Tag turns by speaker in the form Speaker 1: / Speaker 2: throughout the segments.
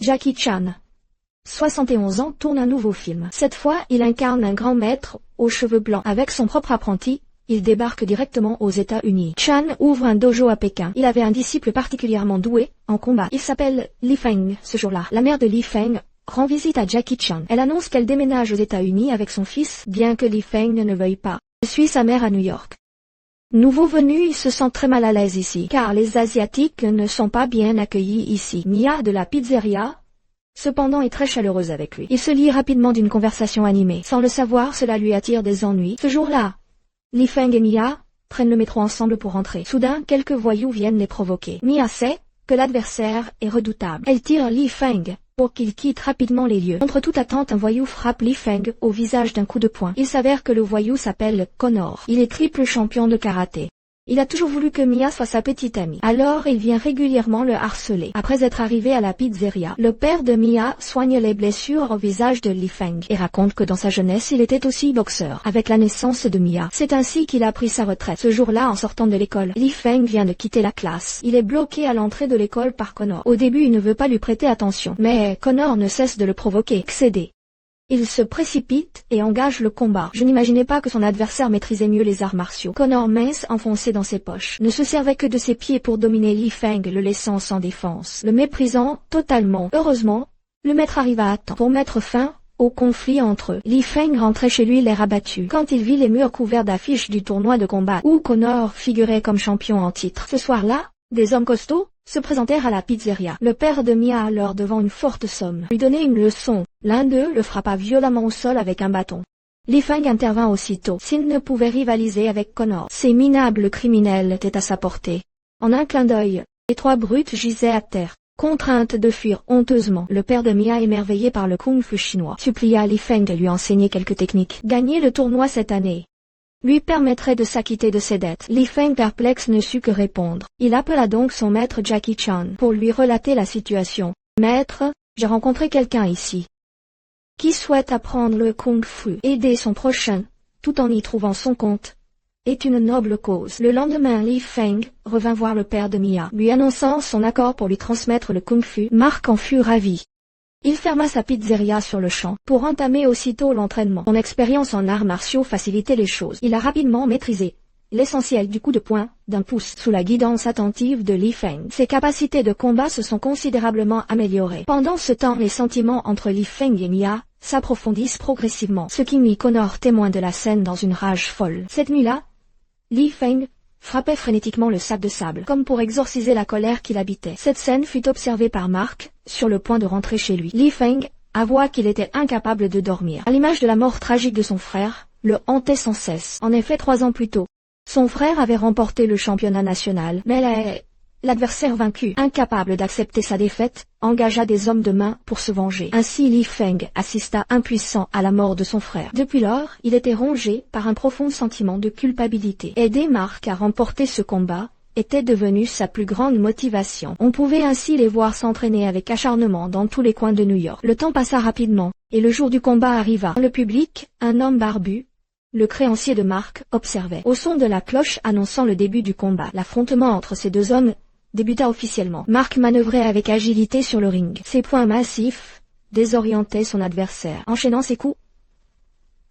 Speaker 1: Jackie Chan, 71 ans, tourne un nouveau film. Cette fois, il incarne un grand maître, aux cheveux blancs. Avec son propre apprenti, il débarque directement aux États-Unis. Chan ouvre un dojo à Pékin. Il avait un disciple particulièrement doué en combat. Il s'appelle Li Feng. Ce jour-là, la mère de Li Feng rend visite à Jackie Chan. Elle annonce qu'elle déménage aux États-Unis avec son fils, bien que Li Feng ne veuille pas. Il suit sa mère à New York. Nouveau venu, il se sent très mal à l'aise ici, car les Asiatiques ne sont pas bien accueillis ici. Mia de la pizzeria, cependant, est très chaleureuse avec lui. Il se lie rapidement d'une conversation animée. Sans le savoir, cela lui attire des ennuis. Ce jour-là, Li Feng et Mia prennent le métro ensemble pour rentrer. Soudain, quelques voyous viennent les provoquer. Mia sait que l'adversaire est redoutable. Elle tire Li Feng pour qu'il quitte rapidement les lieux. Contre toute attente, un voyou frappe Li Feng au visage d'un coup de poing. Il s'avère que le voyou s'appelle Connor. Il est triple champion de karaté. Il a toujours voulu que Mia soit sa petite amie. Alors il vient régulièrement le harceler. Après être arrivé à la pizzeria, le père de Mia soigne les blessures au visage de Li Feng et raconte que dans sa jeunesse il était aussi boxeur. Avec la naissance de Mia, c'est ainsi qu'il a pris sa retraite. Ce jour-là, en sortant de l'école, Li Feng vient de quitter la classe. Il est bloqué à l'entrée de l'école par Connor. Au début, il ne veut pas lui prêter attention, mais Connor ne cesse de le provoquer. Excédé, il se précipite et engage le combat. Je n'imaginais pas que son adversaire maîtrisait mieux les arts martiaux. Connor, mince, enfoncé dans ses poches, ne se servait que de ses pieds pour dominer Li Feng, le laissant sans défense, le méprisant totalement. Heureusement, le maître arriva à temps pour mettre fin au conflit entre eux. Li Feng rentrait chez lui l'air abattu quand il vit les murs couverts d'affiches du tournoi de combat où Connor figurait comme champion en titre. Ce soir-là, des hommes costauds se présentèrent à la pizzeria. Le père de Mia, alors devant une forte somme, lui donnait une leçon. L'un d'eux le frappa violemment au sol avec un bâton. Li Feng intervint aussitôt. S'il ne pouvait rivaliser avec Connor, ces minables criminels étaient à sa portée. En un clin d'œil, les trois brutes gisaient à terre, contraintes de fuir honteusement. Le père de Mia, émerveillé par le kung-fu chinois, supplia Li Feng de lui enseigner quelques techniques. Gagner le tournoi cette année lui permettrait de s'acquitter de ses dettes. Li Feng, perplexe, ne sut que répondre. Il appela donc son maître Jackie Chan pour lui relater la situation. « Maître, j'ai rencontré quelqu'un ici qui souhaite apprendre le kung-fu. Aider son prochain, tout en y trouvant son compte, est une noble cause. » Le lendemain, Li Feng revint voir le père de Mia, lui annonçant son accord pour lui transmettre le kung-fu. Marc en fut ravi. Il ferma sa pizzeria sur le champ pour entamer aussitôt l'entraînement. Son expérience en arts martiaux facilitait les choses. Il a rapidement maîtrisé l'essentiel du coup de poing d'un pouce sous la guidance attentive de Li Feng. Ses capacités de combat se sont considérablement améliorées. Pendant ce temps, les sentiments entre Li Feng et Mia s'approfondissent progressivement, ce qui mit Connor témoin de la scène dans une rage folle. Cette nuit-là, Li Feng frappait frénétiquement le sac de sable, comme pour exorciser la colère qui l'habitait. Cette scène fut observée par Marc, sur le point de rentrer chez lui. Li Feng avoua qu'il était incapable de dormir. À l'image de la mort tragique de son frère, le hantait sans cesse. En effet, 3 ans plus tôt, son frère avait remporté le championnat national, mais l'adversaire vaincu, incapable d'accepter sa défaite, engagea des hommes de main pour se venger. Ainsi Li Feng assista impuissant à la mort de son frère. Depuis lors, il était rongé par un profond sentiment de culpabilité. Aider Marc à remporter ce combat était devenu sa plus grande motivation. On pouvait ainsi les voir s'entraîner avec acharnement dans tous les coins de New York. Le temps passa rapidement, et le jour du combat arriva. Dans le public, un homme barbu, le créancier de Marc, observait. Au son de la cloche annonçant le début du combat, l'affrontement entre ces deux hommes débuta officiellement. Marc manœuvrait avec agilité sur le ring. Ses poings massifs désorientaient son adversaire. Enchaînant ses coups,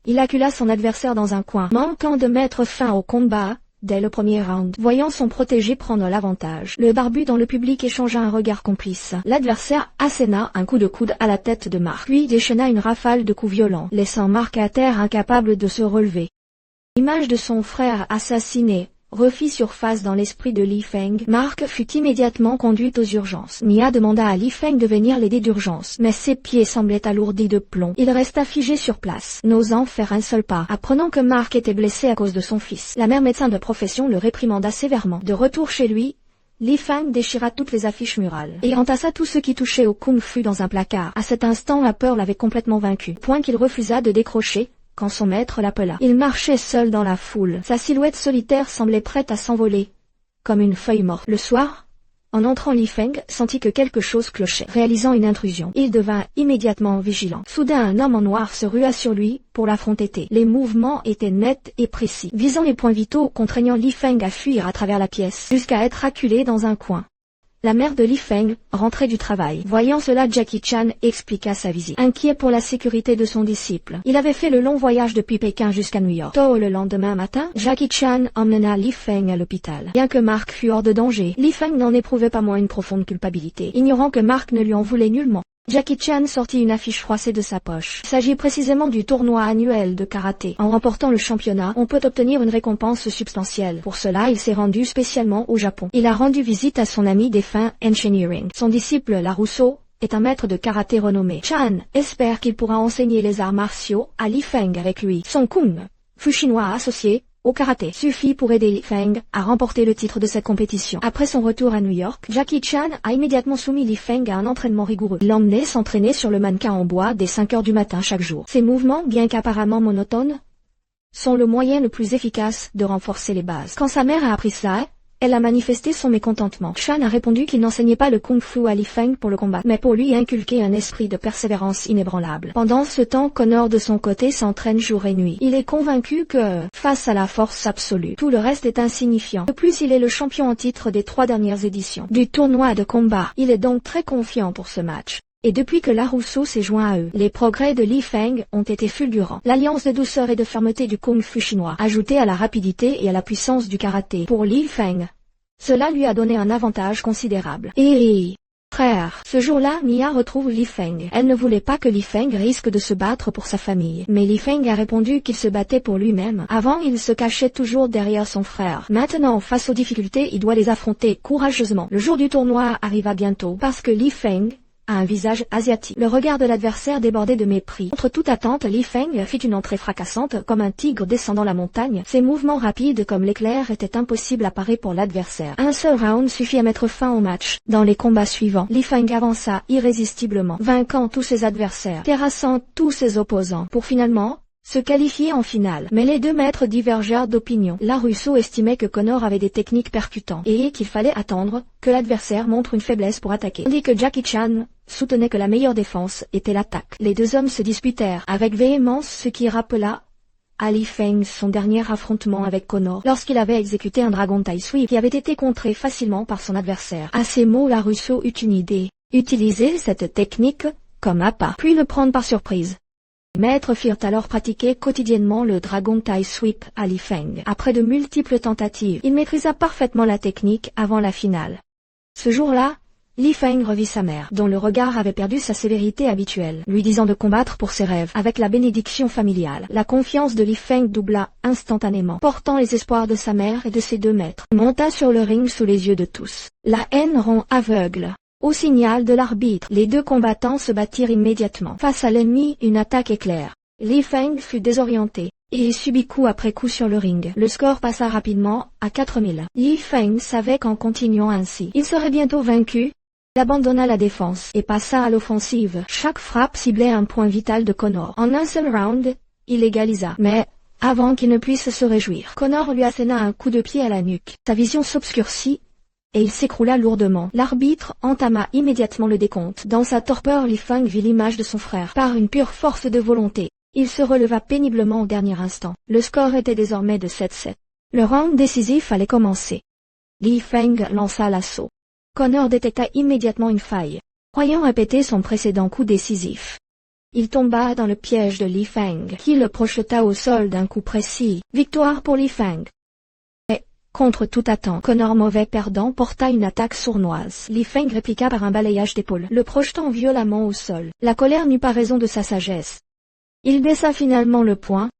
Speaker 1: il accula son adversaire dans un coin, manquant de mettre fin au combat dès le premier round. Voyant son protégé prendre l'avantage, le barbu dans le public échangea un regard complice. L'adversaire asséna un coup de coude à la tête de Marc, puis déchaîna une rafale de coups violents, laissant Marc à terre incapable de se relever. L'image de son frère assassiné refit surface dans l'esprit de Li Feng. Marc fut immédiatement conduit aux urgences. Mia demanda à Li Feng de venir l'aider d'urgence, mais ses pieds semblaient alourdis de plomb. Il resta figé sur place, n'osant faire un seul pas. Apprenant que Marc était blessé à cause de son fils, la mère médecin de profession le réprimanda sévèrement. De retour chez lui, Li Feng déchira toutes les affiches murales et entassa tout ce qui touchait au kung-fu dans un placard. À cet instant, la peur l'avait complètement vaincu, point qu'il refusa de décrocher quand son maître l'appela. Il marchait seul dans la foule. Sa silhouette solitaire semblait prête à s'envoler, comme une feuille morte. Le soir, en entrant, Li Feng sentit que quelque chose clochait. Réalisant une intrusion, il devint immédiatement vigilant. Soudain, un homme en noir se rua sur lui pour l'affronter. Les mouvements étaient nets et précis, visant les points vitaux, contraignant Li Feng à fuir à travers la pièce, jusqu'à être acculé dans un coin. la mère de Li Feng, rentrait du travail. Voyant cela, Jackie Chan expliqua sa visite. Inquiet pour la sécurité de son disciple, il avait fait le long voyage depuis Pékin jusqu'à New York. Tôt le lendemain matin, Jackie Chan emmena Li Feng à l'hôpital. Bien que Mark fût hors de danger, Li Feng n'en éprouvait pas moins une profonde culpabilité, ignorant que Mark ne lui en voulait nullement. Jackie Chan sortit une affiche froissée de sa poche. Il s'agit précisément du tournoi annuel de karaté. En remportant le championnat, on peut obtenir une récompense substantielle. Pour cela, il s'est rendu spécialement au Japon. Il a rendu visite à son ami défunt Engineering. Son disciple LaRusso est un maître de karaté renommé. Chan espère qu'il pourra enseigner les arts martiaux à Li Feng avec lui. Son kung fu chinois associé au karaté suffit pour aider Li Feng à remporter le titre de cette compétition. Après son retour à New York, Jackie Chan a immédiatement soumis Li Feng à un entraînement rigoureux. Il l'emmenait s'entraîner sur le mannequin en bois dès 5 heures du matin chaque jour. Ses mouvements, bien qu'apparemment monotones, sont le moyen le plus efficace de renforcer les bases. Quand sa mère a appris cela, elle a manifesté son mécontentement. Chan a répondu qu'il n'enseignait pas le kung-fu à Li Feng pour le combat, mais pour lui inculquer un esprit de persévérance inébranlable. Pendant ce temps, Connor de son côté s'entraîne jour et nuit. Il est convaincu que, face à la force absolue, tout le reste est insignifiant. De plus, il est le champion en titre des 3 dernières éditions du tournoi de combat. Il est donc très confiant pour ce match. Et depuis que LaRusso s'est joint à eux, les progrès de Li Feng ont été fulgurants. L'alliance de douceur et de fermeté du kung-fu chinois, ajoutée à la rapidité et à la puissance du karaté, pour Li Feng, cela lui a donné un avantage considérable. Et frère, ce jour-là, Mia retrouve Li Feng. Elle ne voulait pas que Li Feng risque de se battre pour sa famille. Mais Li Feng a répondu qu'il se battait pour lui-même. Avant, il se cachait toujours derrière son frère. Maintenant, face aux difficultés, il doit les affronter courageusement. Le jour du tournoi arriva bientôt, parce que Li Feng a un visage asiatique. Le regard de l'adversaire débordait de mépris. Contre toute attente, Li Feng fit une entrée fracassante, comme un tigre descendant la montagne. Ses mouvements rapides comme l'éclair étaient impossibles à parer pour l'adversaire. Un seul round suffit à mettre fin au match. Dans les combats suivants, Li Feng avança irrésistiblement, vainquant tous ses adversaires, terrassant tous ses opposants, pour finalement se qualifier en finale. Mais les deux maîtres divergèrent d'opinion. LaRusso estimait que Connor avait des techniques percutantes et qu'il fallait attendre que l'adversaire montre une faiblesse pour attaquer. Tandis que Jackie Chan soutenait que la meilleure défense était l'attaque. Les deux hommes se disputèrent avec véhémence, ce qui rappela à Li Feng son dernier affrontement avec Connor, lorsqu'il avait exécuté un Dragon Tai Sweep qui avait été contré facilement par son adversaire. À ces mots, LaRusso eut une idée. Utiliser cette technique comme appât, puis le prendre par surprise. Les maîtres firent alors pratiquer quotidiennement le Dragon Tai Sweep à Li Feng. Après de multiples tentatives, il maîtrisa parfaitement la technique avant la finale. Ce jour-là, Li Feng revit sa mère, dont le regard avait perdu sa sévérité habituelle, lui disant de combattre pour ses rêves, avec la bénédiction familiale. La confiance de Li Feng doubla instantanément, portant les espoirs de sa mère et de ses deux maîtres. Il monta sur le ring sous les yeux de tous. La haine rend aveugle. Au signal de l'arbitre, les deux combattants se battirent immédiatement. Face à l'ennemi, une attaque éclair. Li Feng fut désorienté et subit coup après coup sur le ring. Le score passa rapidement à 4000. Li Feng savait qu'en continuant ainsi, il serait bientôt vaincu. Il abandonna la défense et passa à l'offensive. Chaque frappe ciblait un point vital de Connor. En un seul round, il égalisa. Mais, avant qu'il ne puisse se réjouir, Connor lui asséna un coup de pied à la nuque. Sa vision s'obscurcit et il s'écroula lourdement. L'arbitre entama immédiatement le décompte. Dans sa torpeur, Li Feng vit l'image de son frère. Par une pure force de volonté, il se releva péniblement au dernier instant. Le score était désormais de 7-7. Le round décisif allait commencer. Li Feng lança l'assaut. Connor détecta immédiatement une faille, croyant répéter son précédent coup décisif. Il tomba dans le piège de Li Feng, qui le projeta au sol d'un coup précis. Victoire pour Li Feng. Mais, contre toute attente, Connor, mauvais perdant, porta une attaque sournoise. Li Feng répliqua par un balayage d'épaule, le projetant violemment au sol. La colère n'eut pas raison de sa sagesse. Il baissa finalement le poing,